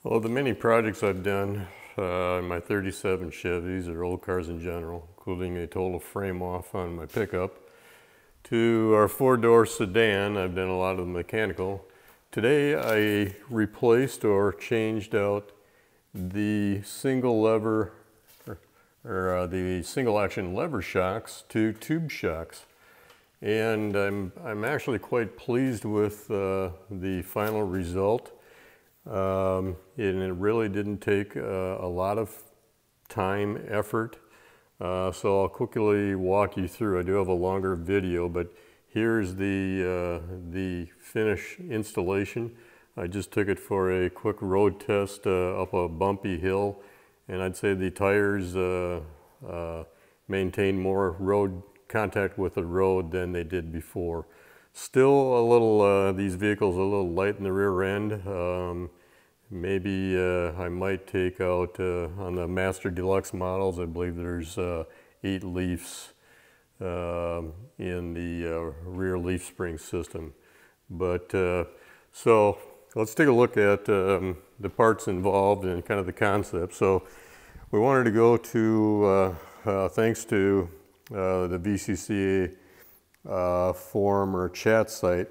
Well, the many projects I've done in my 37 Chevys, or old cars in general, including a total frame off on my pickup, to our four-door sedan, I've done a lot of the mechanical. Today I replaced or changed out the single lever or the single action lever shocks to tube shocks. And I'm actually quite pleased with the final result. And it really didn't take a lot of time, effort. So I'll quickly walk you through. I do have a longer video, but here's the finish installation. I just took it for a quick road test up a bumpy hill, and I'd say the tires maintain more road contact with the road than they did before. Still a little, these vehicles are a little light in the rear end. Maybe I might take out, on the Master Deluxe models, I believe there's 8 leafs in the rear leaf spring system. But so let's take a look at the parts involved and kind of the concept. So we wanted to go to, thanks to the VCCA forum or chat site,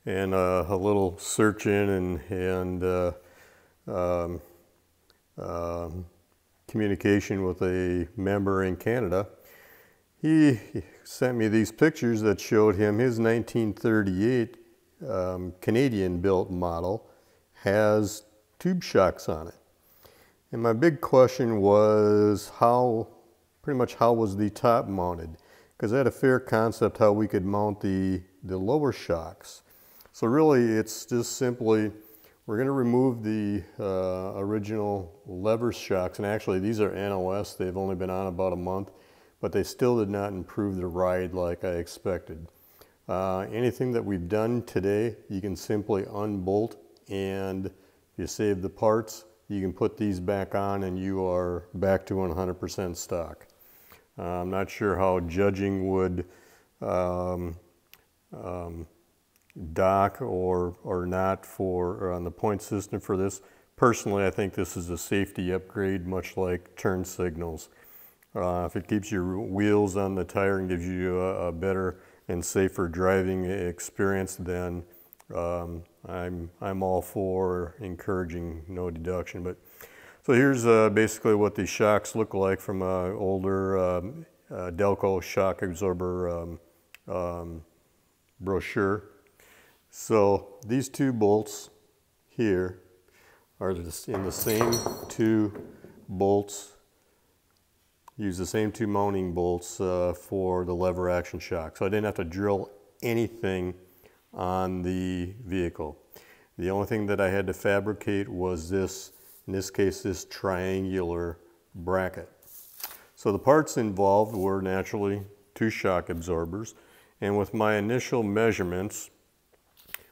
and a little search in and communication with a member in Canada. He sent me these pictures that showed him his 1938 Canadian built model has tube shocks on it. And my big question was pretty much how was the top mounted? Because I had a fair concept how we could mount the lower shocks. So really it's just simply, we're going to remove the original lever shocks, and actually these are NOS, they've only been on about a month, but they still did not improve the ride like I expected. Anything that we've done today, you can simply unbolt, and if you save the parts, you can put these back on and you are back to 100% stock. I'm not sure how judging would dock or not on the point system for this. Personally, I think this is a safety upgrade, much like turn signals. If it keeps your wheels on the tire and gives you a better and safer driving experience, then I'm all for encouraging no deduction. But so here's basically what the shocks look like from an older Delco shock absorber brochure. So these two bolts here are in the same two bolts, use the same two mounting bolts for the lever action shock. So I didn't have to drill anything on the vehicle. The only thing that I had to fabricate was this, in this case, this triangular bracket. So the parts involved were naturally 2 shock absorbers, and with my initial measurements,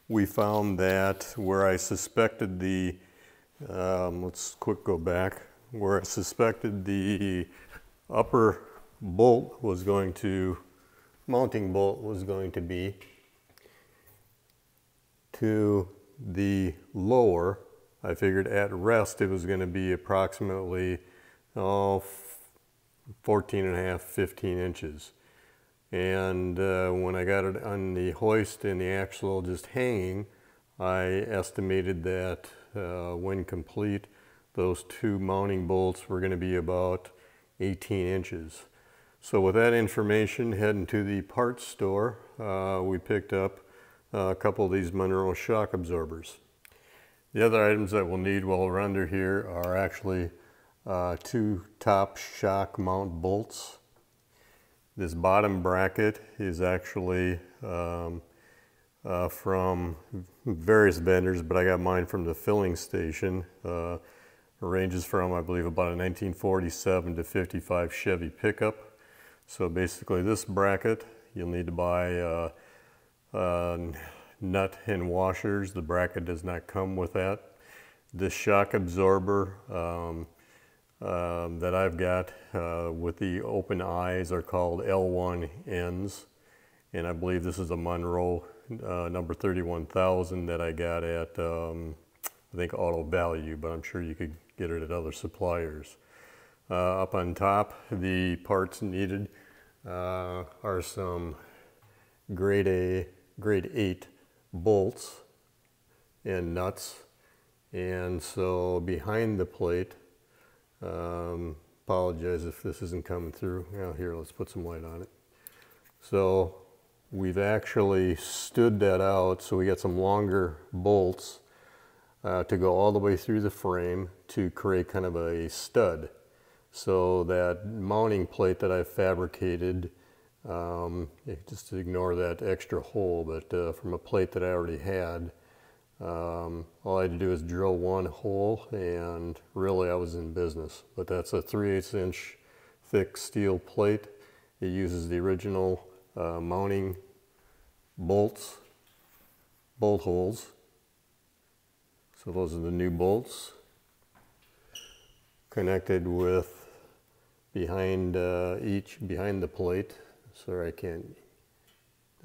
we found that where I suspected the, let's quick go back, where I suspected the upper bolt was going to, mounting bolt was going to be, to the lower, I figured at rest it was going to be approximately 14.5, 15 inches. And when I got it on the hoist and the axle just hanging, I estimated that when complete, those 2 mounting bolts were going to be about 18 inches. So with that information, heading to the parts store, we picked up a couple of these Monroe shock absorbers. The other items that we'll need while we're under here are actually 2 top shock mount bolts. This bottom bracket is actually from various vendors, but I got mine from the filling station. It ranges from, I believe, about a 1947 to 55 Chevy pickup. So basically this bracket, you'll need to buy nut and washers. The bracket does not come with that. This shock absorber that I've got with the open eyes are called L1 ends, and I believe this is a Monroe number 31,000 that I got at I think Auto Value, but I'm sure you could get it at other suppliers. Up on top, the parts needed are some grade 8 bolts and nuts. And so behind the plate, apologize if this isn't coming through. Now here, let's put some light on it. So we've actually stood that out, so we got some longer bolts to go all the way through the frame to create kind of a stud. So that mounting plate that I fabricated, just ignore that extra hole, but from a plate that I already had, all I had to do is drill one hole, and really I was in business. But that's a 3/8 inch thick steel plate. It uses the original mounting bolt holes. So those are the new bolts connected with behind the plate. Sorry, I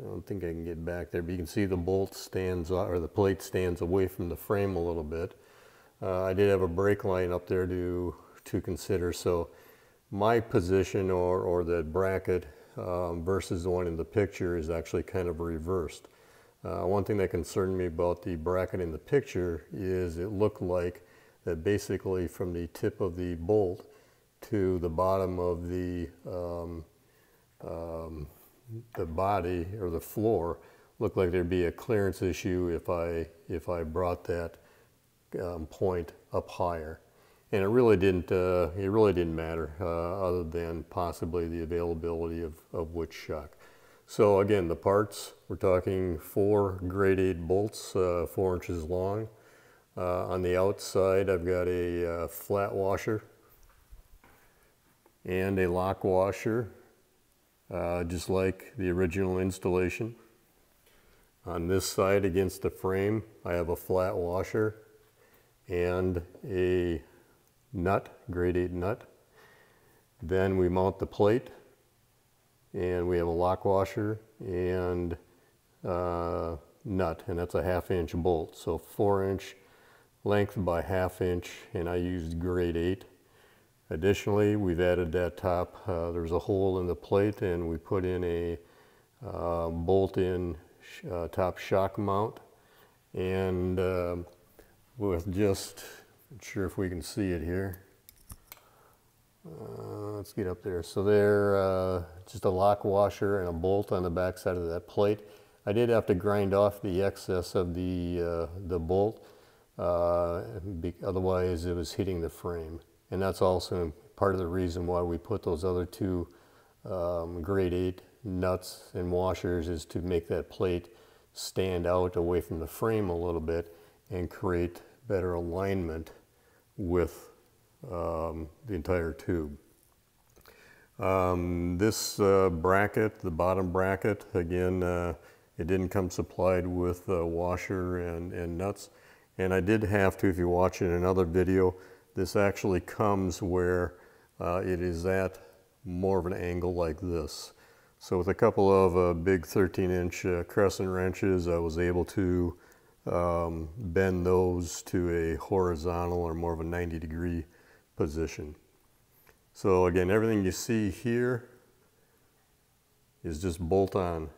don't think I can get back there, but you can see the bolt stands, or the plate stands away from the frame a little bit. I did have a brake line up there to consider, so my position or the bracket versus the one in the picture is actually kind of reversed. One thing that concerned me about the bracket in the picture is it looked like that basically from the tip of the bolt to the bottom of the body or the floor looked like there'd be a clearance issue if I brought that point up higher. And it really didn't matter other than possibly the availability of wood shock. So again, the parts, we're talking 4 grade 8 bolts, 4 inches long. On the outside, I've got a flat washer and a lock washer, just like the original installation. On this side against the frame, I have a flat washer and a nut, grade 8 nut. Then we mount the plate, and we have a lock washer and nut, and that's a 1/2 inch bolt. So 4 inch length by 1/2 inch, and I used grade 8. Additionally, we've added that top, there's a hole in the plate, and we put in a bolt-in top shock mount, and with just, not sure if we can see it here. Let's get up there. So there, just a lock washer and a bolt on the back side of that plate. I did have to grind off the excess of the bolt, otherwise it was hitting the frame. And that's also part of the reason why we put those other 2 grade 8 nuts and washers, is to make that plate stand out away from the frame a little bit and create better alignment with the entire tube. This bracket, the bottom bracket, again, it didn't come supplied with a washer and nuts. And I did have to, if you watch it in another video, this actually comes where it is at more of an angle like this. So with a couple of big 13-inch crescent wrenches, I was able to bend those to a horizontal or more of a 90-degree position. So again, everything you see here is just bolt on.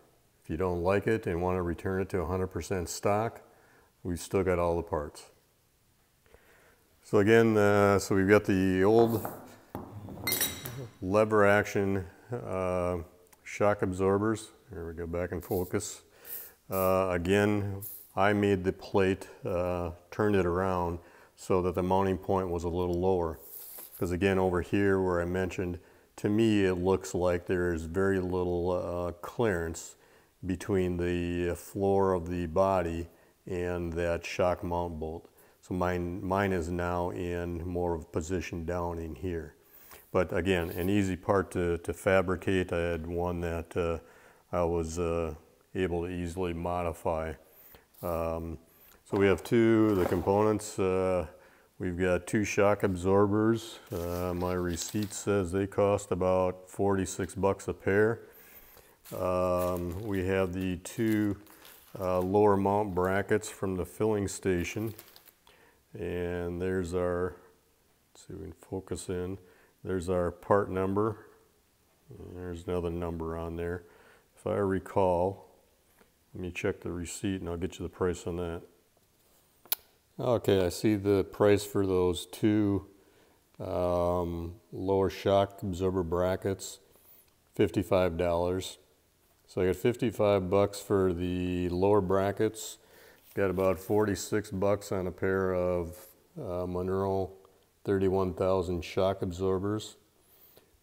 If you don't like it and want to return it to 100% stock, we've still got all the parts. So again, so we've got the old lever action shock absorbers. Here we go, back in focus. Again, I made the plate, turned it around so that the mounting point was a little lower. Because again, over here where I mentioned, to me it looks like there's very little clearance between the floor of the body and that shock mount bolt. So mine is now in more of a position down in here. But again, an easy part to fabricate. I had one that I was able to easily modify. So we have the components. We've got 2 shock absorbers. My receipt says they cost about 46 bucks a pair. We have the 2 lower mount brackets from the filling station. And there's our, let's see if we can focus in, there's our part number. And there's another number on there. If I recall, let me check the receipt and I'll get you the price on that. Okay, I see the price for those two lower shock absorber brackets, $55. So I got 55 bucks for the lower brackets. Got about 46 bucks on a pair of Monroe 31,000 shock absorbers.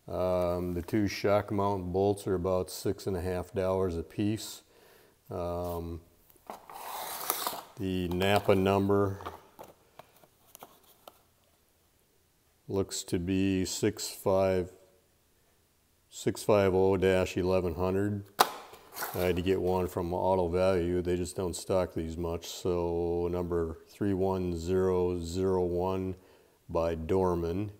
The two shock mount bolts are about $6.50 a piece. The Napa number looks to be 650-1100. I had to get one from Auto Value. They just don't stock these much. So number 31001 by Dorman.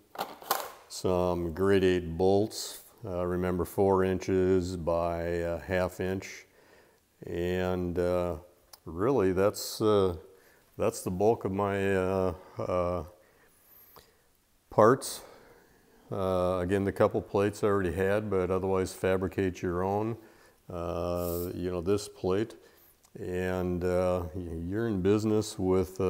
Some grade 8 bolts. Remember 4 inches by a ½ inch. And really that's the bulk of my parts. Again, the couple plates I already had, but otherwise fabricate your own. You know, this plate, and you're in business with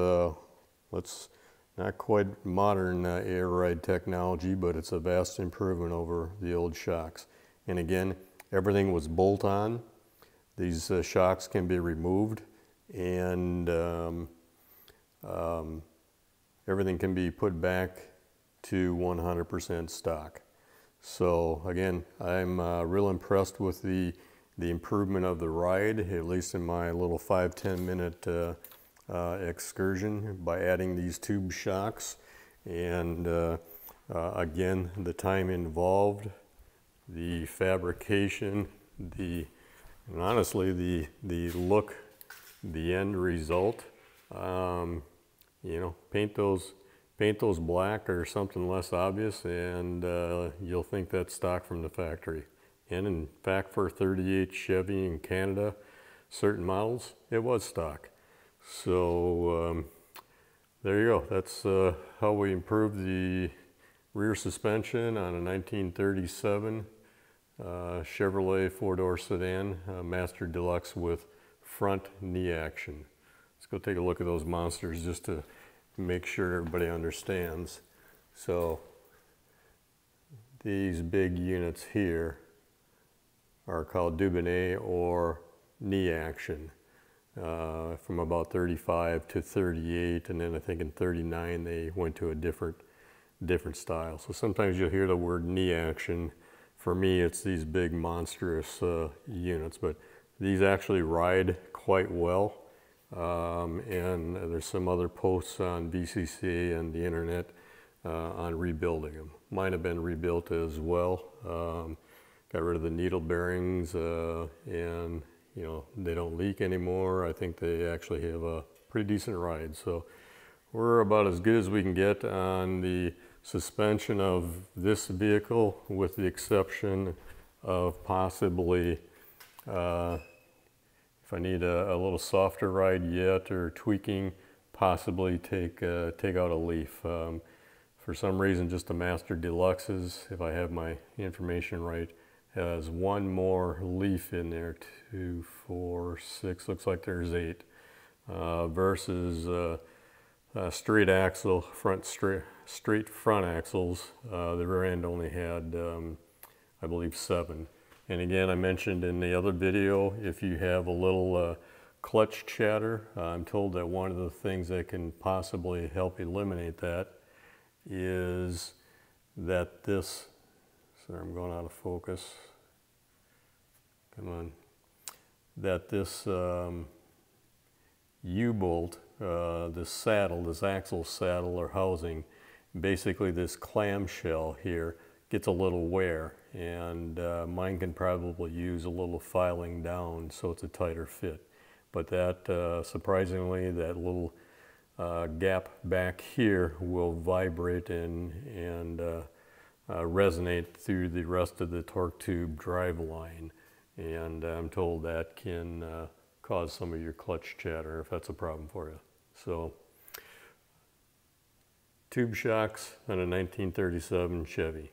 let's not quite modern air ride technology, but it's a vast improvement over the old shocks. And again, everything was bolt on. These shocks can be removed, and everything can be put back to 100% stock. So again, I'm real impressed with the improvement of the ride, at least in my little 5-10 minute excursion by adding these tube shocks. And again, the time involved, the fabrication, and honestly the look, the end result. You know, paint those black or something less obvious, and you'll think that's stock from the factory. And in fact, for 38 Chevy in Canada, certain models, it was stock. So there you go. That's how we improved the rear suspension on a 1937 Chevrolet 4-door sedan, Master Deluxe with front knee action. Let's go take a look at those monsters just to make sure everybody understands. So these big units here are called Dubonnet or knee action, from about 35 to 38, and then I think in 39 they went to a different style. So sometimes you'll hear the word knee action. For me, it's these big monstrous units, but these actually ride quite well. And there's some other posts on VCC and the internet on rebuilding them. Mine have been rebuilt as well. Got rid of the needle bearings, and you know, they don't leak anymore. I think they actually have a pretty decent ride. So we're about as good as we can get on the suspension of this vehicle, with the exception of possibly if I need a little softer ride yet, or tweaking, possibly take out a leaf. For some reason, just the Master Deluxes, if I have my information right, has one more leaf in there. 2, 4, 6, looks like there's 8, versus straight axle, straight front axles. The rear end only had, I believe, 7. And again, I mentioned in the other video, if you have a little clutch chatter, I'm told that one of the things that can possibly help eliminate that is that this, sorry, I'm going out of focus. Come on. That this U-bolt, this saddle, this axle saddle or housing, basically this clamshell here, gets a little wear, and mine can probably use a little filing down so it's a tighter fit. But that, surprisingly, that little gap back here will vibrate and resonate through the rest of the torque tube drive line. And I'm told that can cause some of your clutch chatter if that's a problem for you. So tube shocks on a 1937 Chevy.